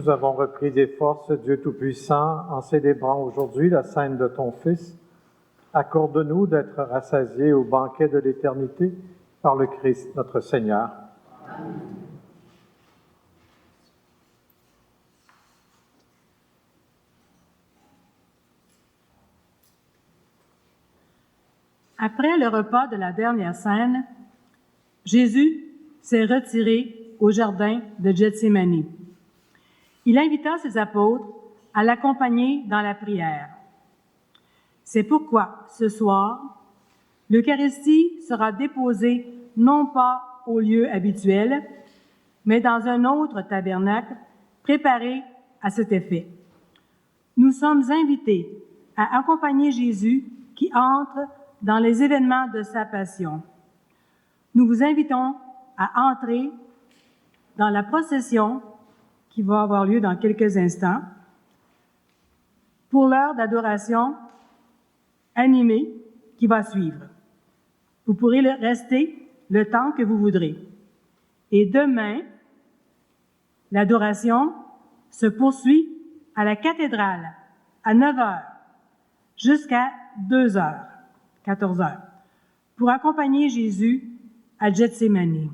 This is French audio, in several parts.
nous avons repris des forces, Dieu Tout-Puissant, en célébrant aujourd'hui la scène de ton Fils. Accorde-nous d'être rassasiés au banquet de l'éternité par le Christ notre Seigneur. Amen. Après le repas de la dernière scène, Jésus s'est retiré au jardin de Gethsémani. Il invita ses apôtres à l'accompagner dans la prière. C'est pourquoi, ce soir, l'Eucharistie sera déposée non pas au lieu habituel, mais dans un autre tabernacle préparé à cet effet. Nous sommes invités à accompagner Jésus qui entre dans les événements de sa passion. Nous vous invitons à entrer dans la procession qui va avoir lieu dans quelques instants pour l'heure d'adoration animée qui va suivre. Vous pourrez rester le temps que vous voudrez. Et demain, l'adoration se poursuit à la cathédrale à 9h jusqu'à 2h, 14h, pour accompagner Jésus à Gethsémani.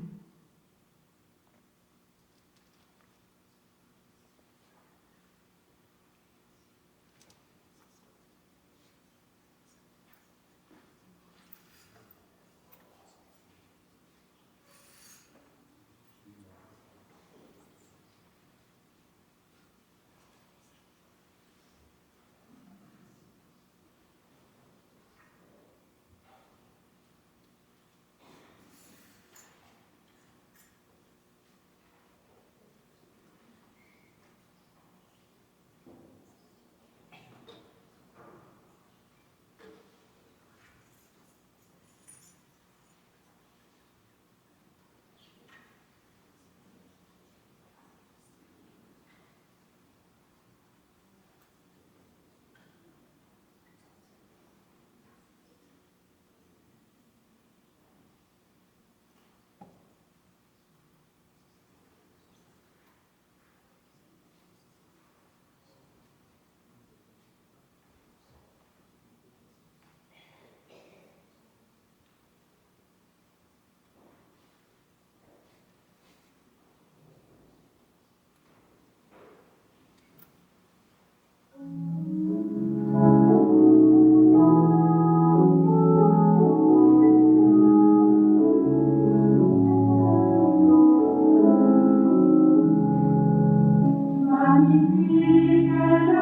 Génération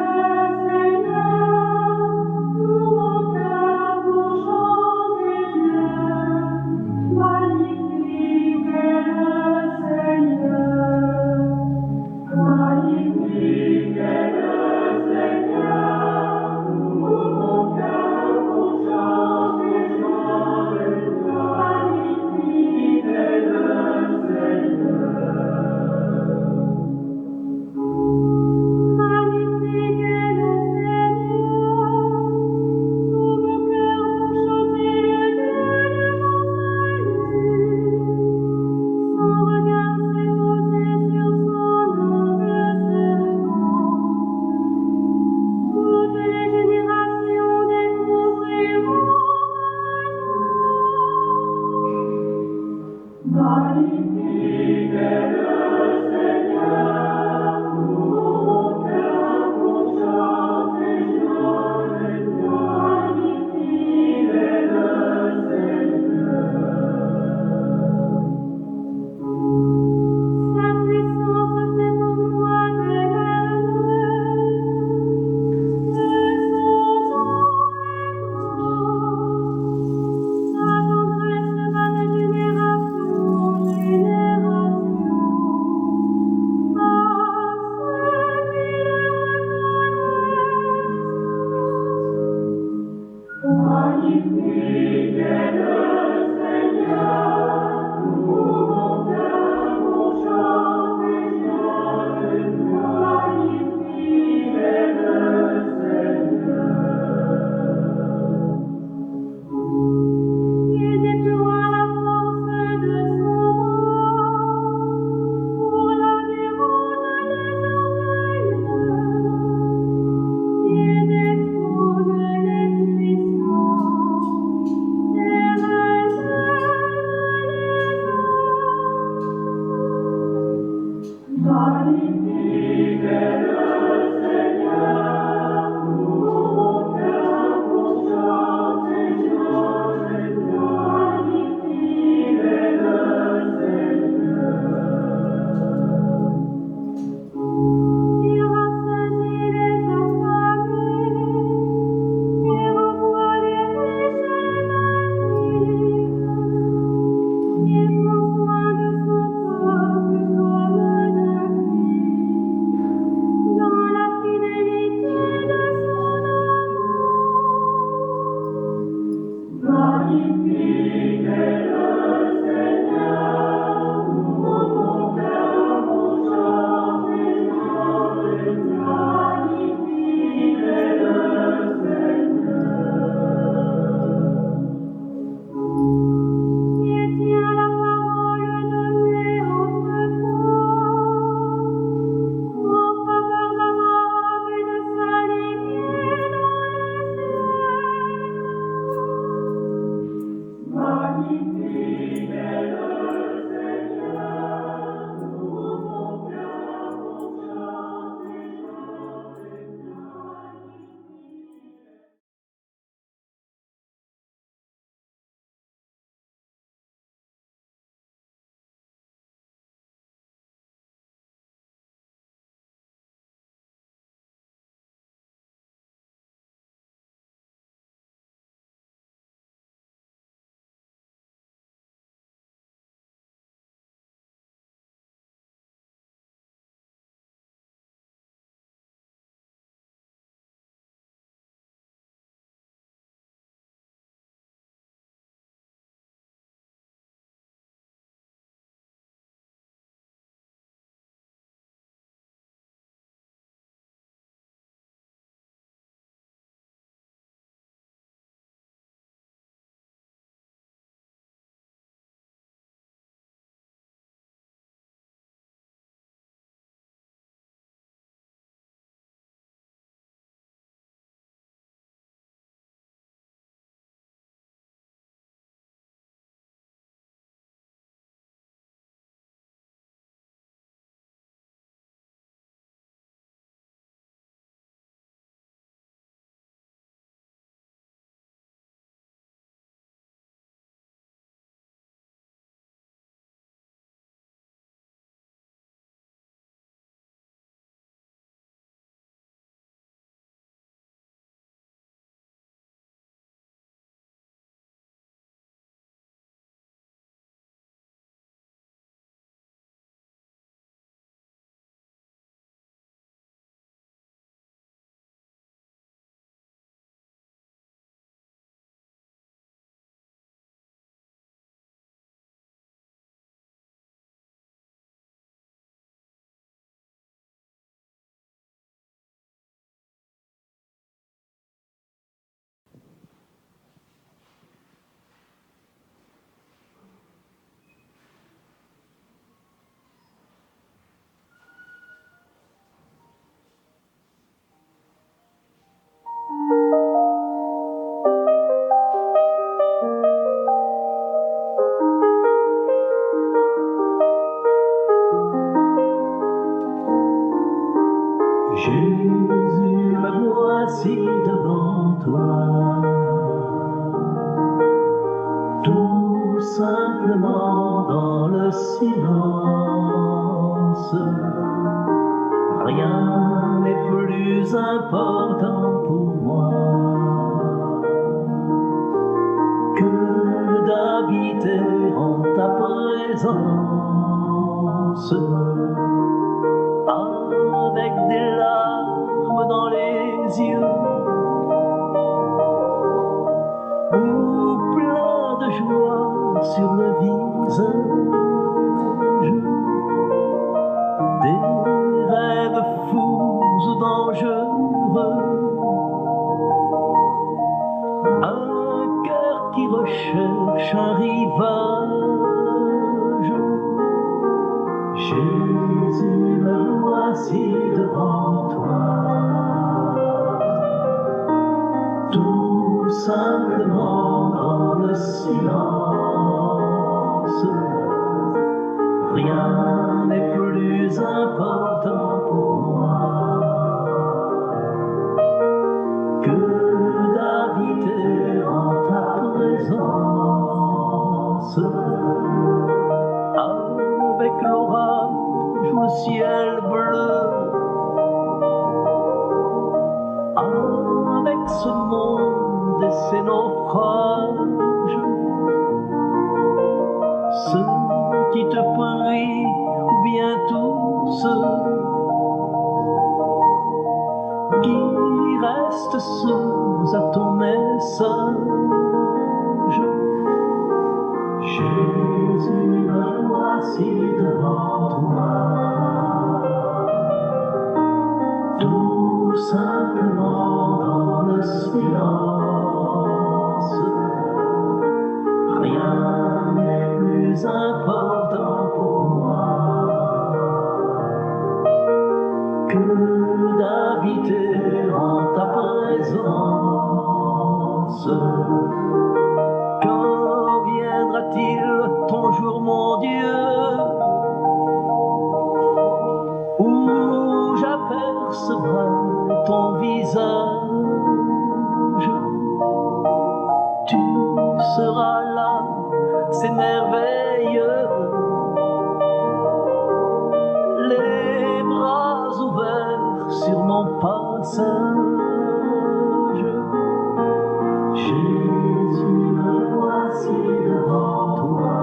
silence. Rien n'est plus important pour moi que d'habiter en ta présence, avec des larmes dans les yeux ou plein de joie sur le visage, des rêves fous ou dangereux, un cœur qui recherche un rivage. Jésus, me voici devant toi, tout simplement dans le silence. Rien n'est plus important pour moi que d'habiter en ta présence, avec l'orage ou le ciel bleu, avec ce monde et ses naufrages, ceux qui te prient ou bien tous ceux qui restent sourds à ton message. Jésus, me voici devant toi, tout simplement dans le silence. Rien n'est plus important pour moi que d'habiter en ta présence. Quand viendra-t-il ton jour, mon Dieu, où j'apercevrai ton visage? Tu seras là, c'est merveilleux, les bras ouverts sur mon passage. Jésus, me voici devant toi,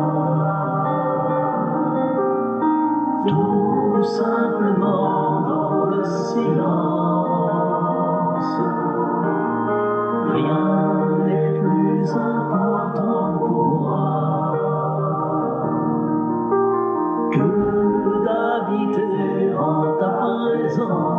tout simplement dans le silence. Rien n'est plus important pour moi que d'habiter en ta présence.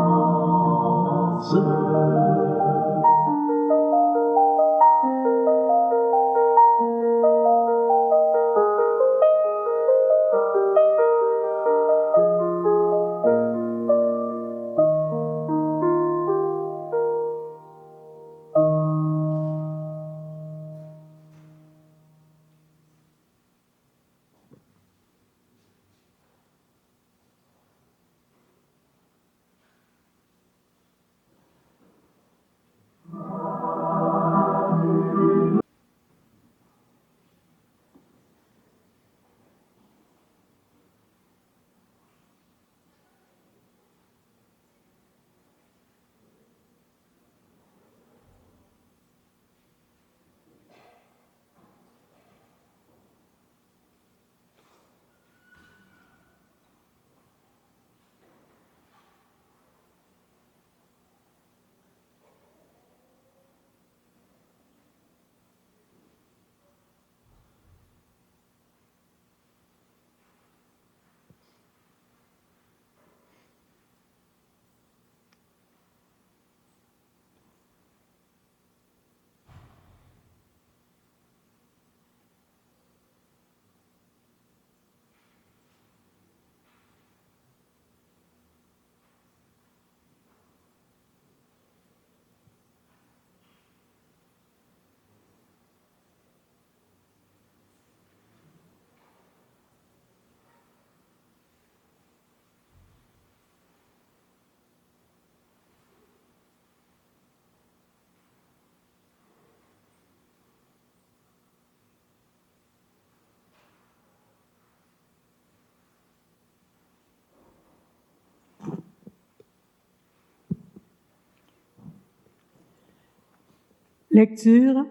Lecture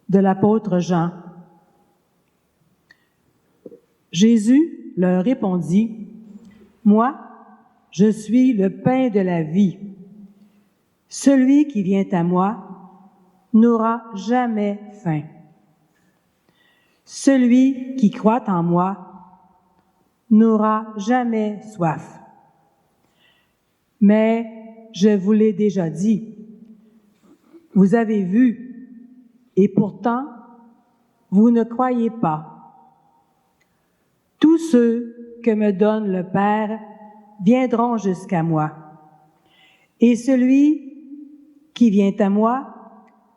de l'apôtre Jean. Jésus leur répondit, « Moi, je suis le pain de la vie. Celui qui vient à moi n'aura jamais faim. Celui qui croit en moi n'aura jamais soif. Mais je vous l'ai déjà dit, vous avez vu, et pourtant, vous ne croyez pas. Tous ceux que me donne le Père viendront jusqu'à moi, et celui qui vient à moi,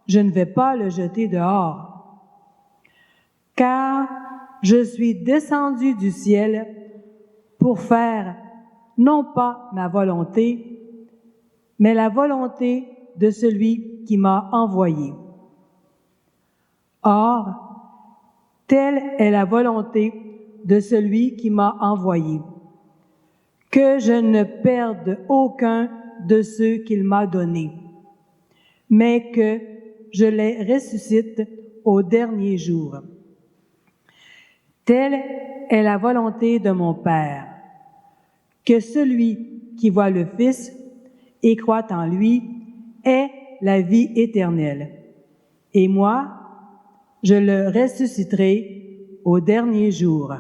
je ne vais pas le jeter dehors, car je suis descendu du ciel pour faire non pas ma volonté, mais la volonté de celui qui m'a envoyé. Or, telle est la volonté de celui qui m'a envoyé, que je ne perde aucun de ceux qu'il m'a donnés, mais que je les ressuscite au dernier jour. Telle est la volonté de mon Père, que celui qui voit le Fils et croit en lui ait la vie éternelle. Et moi, je le ressusciterai au dernier jour. »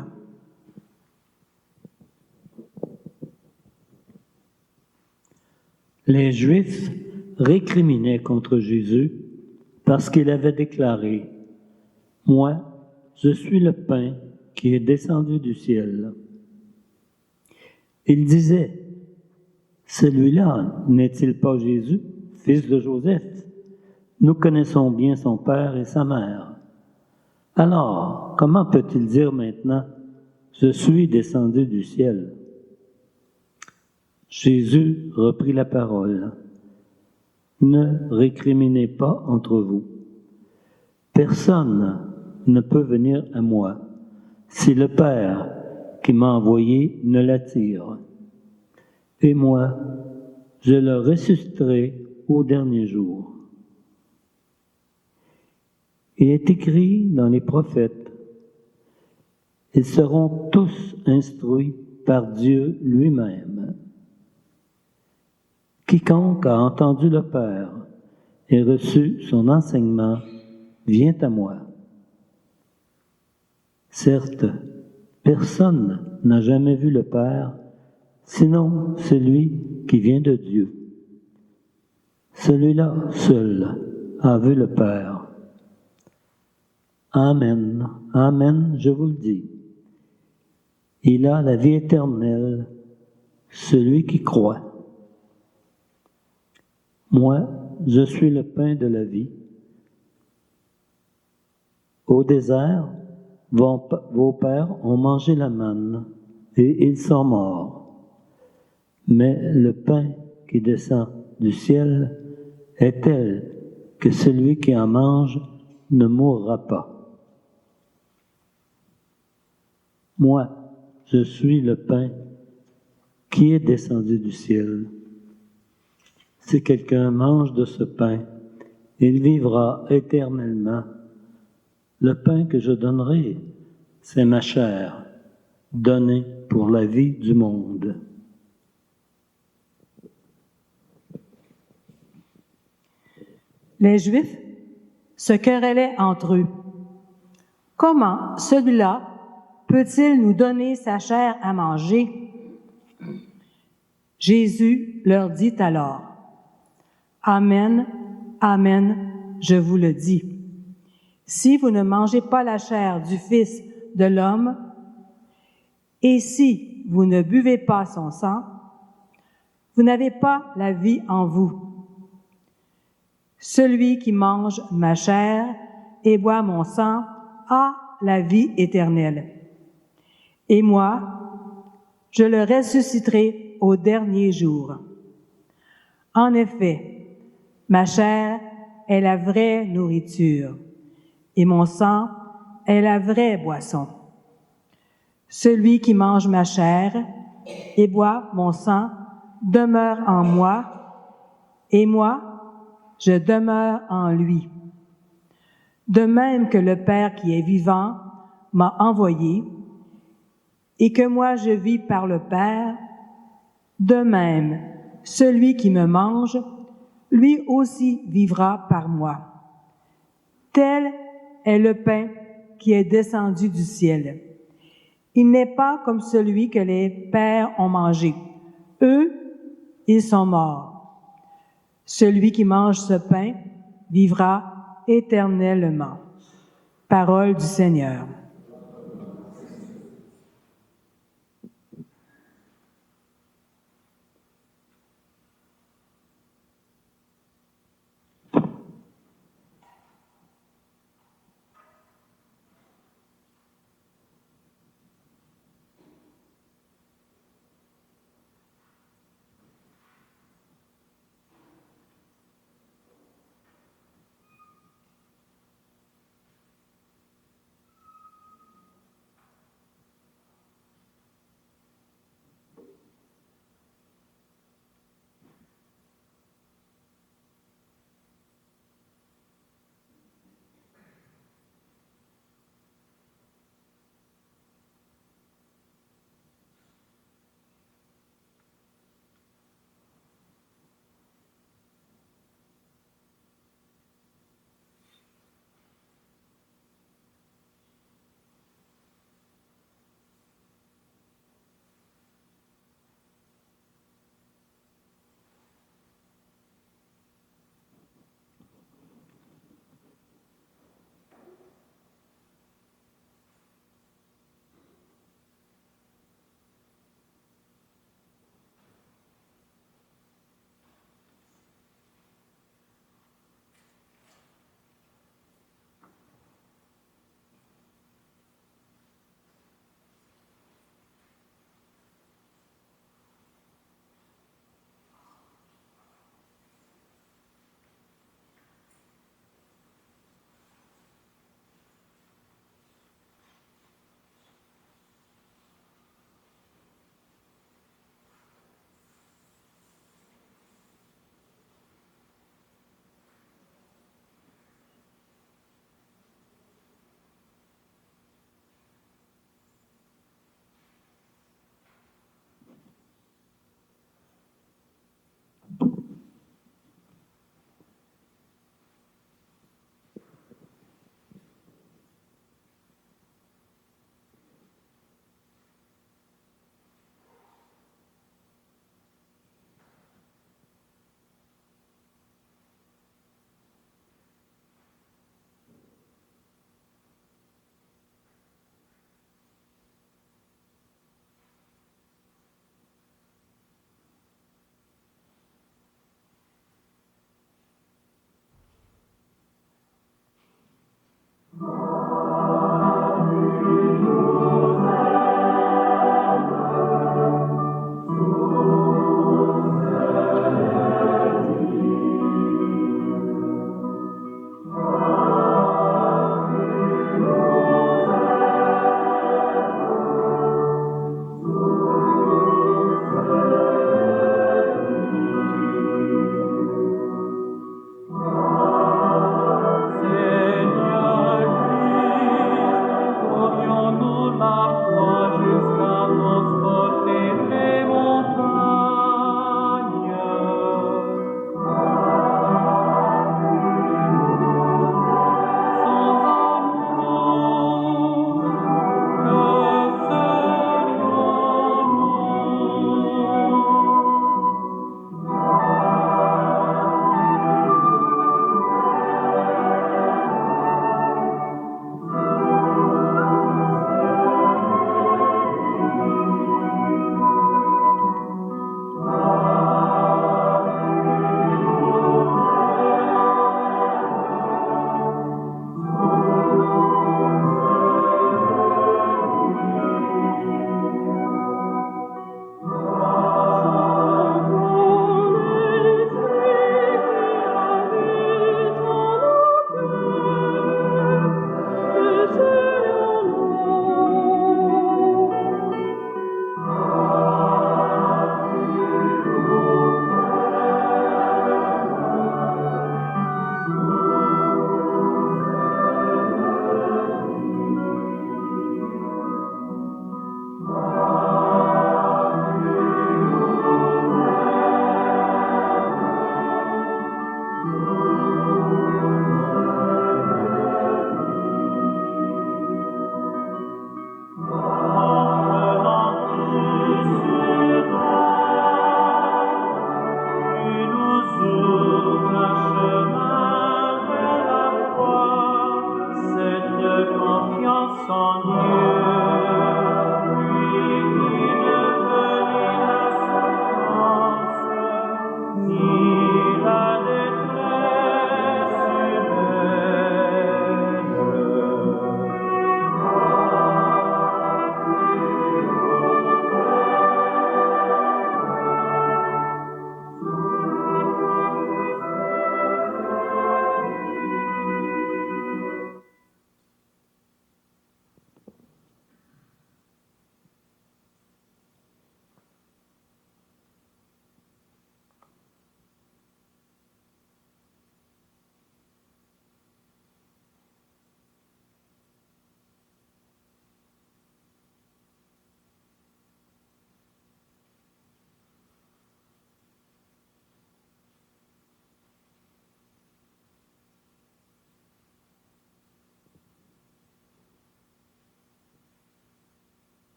Les Juifs récriminaient contre Jésus parce qu'il avait déclaré « Moi, je suis le pain qui est descendu du ciel. » Ils disaient « Celui-là n'est-il pas Jésus, fils de Joseph? Nous connaissons bien son père et sa mère. Alors, comment peut-il dire maintenant « Je suis descendu du ciel » ? Jésus reprit la parole. « Ne récriminez pas entre vous. Personne ne peut venir à moi si le Père qui m'a envoyé ne l'attire. Et moi, je le ressusciterai au dernier jour. » Il est écrit dans les prophètes, « Ils seront tous instruits par Dieu lui-même. Quiconque a entendu le Père et reçu son enseignement vient à moi. Certes, personne n'a jamais vu le Père, sinon celui qui vient de Dieu. Celui-là seul a vu le Père. Amen, amen, je vous le dis. Il a la vie éternelle, celui qui croit. Moi, je suis le pain de la vie. Au désert, vos pères ont mangé la manne et ils sont morts. Mais le pain qui descend du ciel est tel que celui qui en mange ne mourra pas. Moi, je suis le pain qui est descendu du ciel. Si quelqu'un mange de ce pain, il vivra éternellement. Le pain que je donnerai, c'est ma chair, donnée pour la vie du monde. Les Juifs se querellaient entre eux. « Comment celui-là peut-il nous donner sa chair à manger? » Jésus leur dit alors, « Amen, amen, je vous le dis. Si vous ne mangez pas la chair du Fils de l'homme, et si vous ne buvez pas son sang, vous n'avez pas la vie en vous. Celui qui mange ma chair et boit mon sang a la vie éternelle. Et moi, je le ressusciterai au dernier jour. En effet, ma chair est la vraie nourriture, et mon sang est la vraie boisson. Celui qui mange ma chair et boit mon sang demeure en moi, et moi, je demeure en lui. De même que le Père qui est vivant m'a envoyé, et que moi je vis par le Père, de même, celui qui me mange, lui aussi vivra par moi. Tel est le pain qui est descendu du ciel. Il n'est pas comme celui que les pères ont mangé. Eux, ils sont morts. Celui qui mange ce pain vivra éternellement. Parole du Seigneur.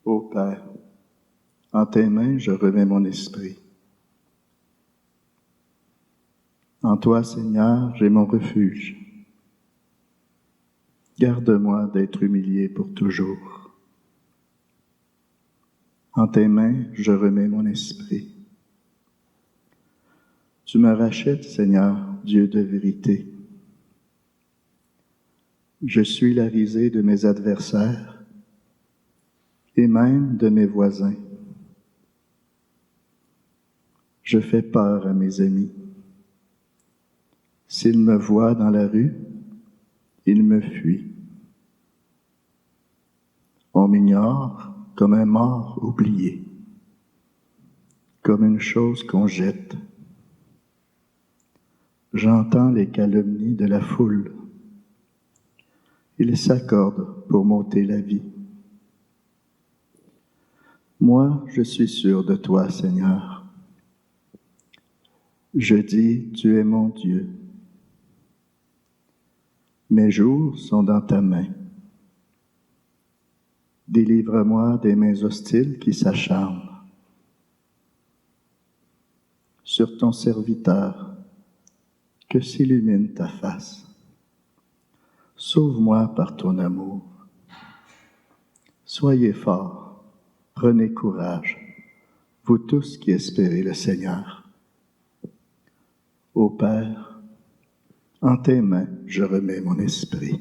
Ô Père, en tes mains je remets mon esprit. En toi, Seigneur, j'ai mon refuge. Garde-moi d'être humilié pour toujours. En tes mains, je remets mon esprit. Tu me rachètes, Seigneur, Dieu de vérité. Je suis la risée de mes adversaires et même de mes voisins. Je fais peur à mes amis. S'ils me voient dans la rue, ils me fuient. On m'ignore comme un mort oublié, comme une chose qu'on jette. J'entends les calomnies de la foule. Ils s'accordent pour m'ôter la vie. Moi, je suis sûr de toi, Seigneur. Je dis, tu es mon Dieu. Mes jours sont dans ta main. Délivre-moi des mains hostiles qui s'acharnent sur ton serviteur, que s'illumine ta face. Sauve-moi par ton amour. Soyez forts, prenez courage, vous tous qui espérez le Seigneur. Ô Père, en tes mains je remets mon esprit.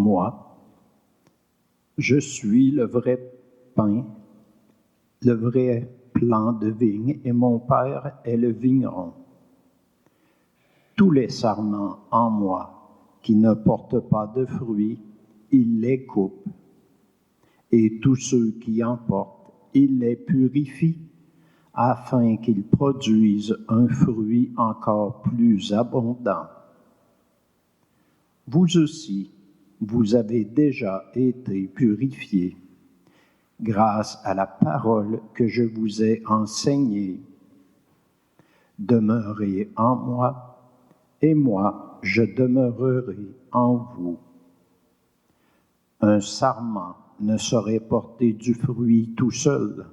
Moi, je suis le vrai pain, le vrai plant de vigne, et mon Père est le vigneron. Tous les sarments en moi qui ne portent pas de fruits, il les coupe, et tous ceux qui en portent, il les purifie, afin qu'ils produisent un fruit encore plus abondant. Vous aussi, vous avez déjà été purifiés grâce à la parole que je vous ai enseignée. Demeurez en moi, et moi, je demeurerai en vous. Un sarment ne saurait porter du fruit tout seul,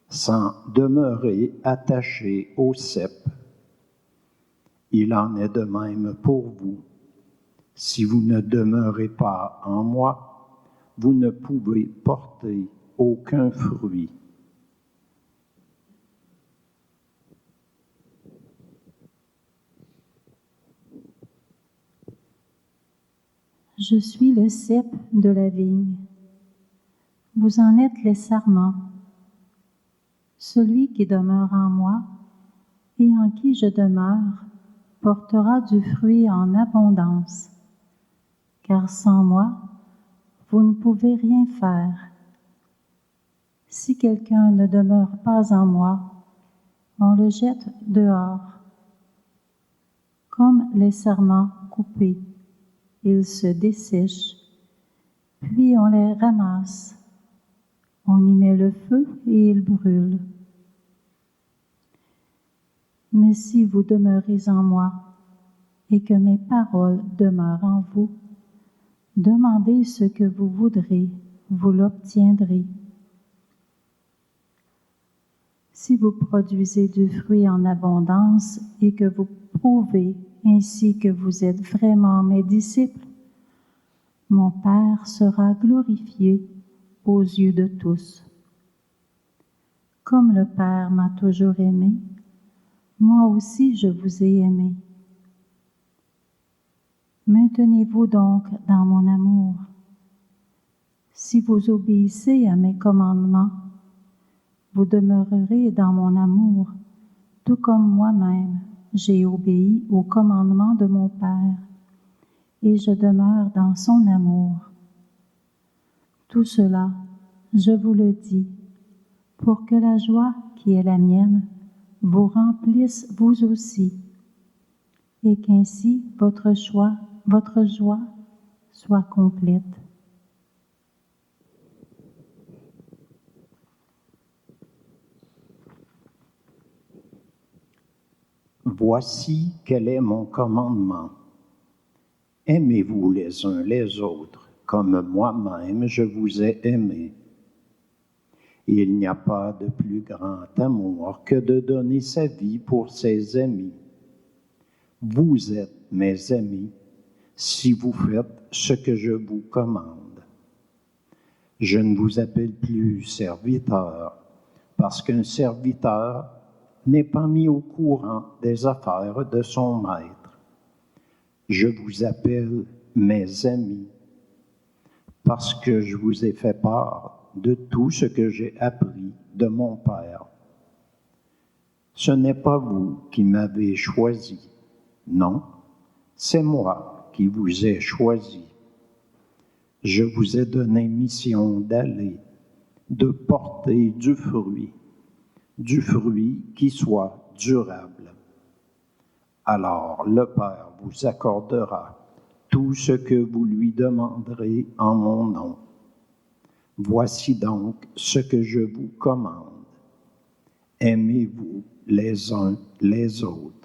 sans demeurer attaché au cep. Il en est de même pour vous. Si vous ne demeurez pas en moi, vous ne pouvez porter aucun fruit. Je suis le cep de la vigne. Vous en êtes les sarments. Celui qui demeure en moi et en qui je demeure portera du fruit en abondance. Car sans moi, vous ne pouvez rien faire. Si quelqu'un ne demeure pas en moi, on le jette dehors. Comme les sarments coupés, ils se dessèchent, puis on les ramasse. On y met le feu et ils brûlent. Mais si vous demeurez en moi et que mes paroles demeurent en vous, demandez ce que vous voudrez, vous l'obtiendrez. Si vous produisez du fruit en abondance et que vous prouvez ainsi que vous êtes vraiment mes disciples, mon Père sera glorifié aux yeux de tous. Comme le Père m'a toujours aimé, moi aussi je vous ai aimé. Maintenez-vous donc dans mon amour. Si vous obéissez à mes commandements, vous demeurerez dans mon amour, tout comme moi-même j'ai obéi aux commandements de mon Père, et je demeure dans son amour. Tout cela, je vous le dis, pour que la joie qui est la mienne vous remplisse vous aussi, et qu'ainsi votre joie soit complète. Voici quel est mon commandement. Aimez-vous les uns les autres, comme moi-même je vous ai aimé. Il n'y a pas de plus grand amour que de donner sa vie pour ses amis. Vous êtes mes amis si vous faites ce que je vous commande. Je ne vous appelle plus serviteur, parce qu'un serviteur n'est pas mis au courant des affaires de son maître. Je vous appelle mes amis, parce que je vous ai fait part de tout ce que j'ai appris de mon Père. Ce n'est pas vous qui m'avez choisi, non, c'est moi qui vous ai choisi. Je vous ai donné mission d'aller, de porter du fruit qui soit durable. Alors le Père vous accordera tout ce que vous lui demanderez en mon nom. Voici donc ce que je vous commande. Aimez-vous les uns les autres.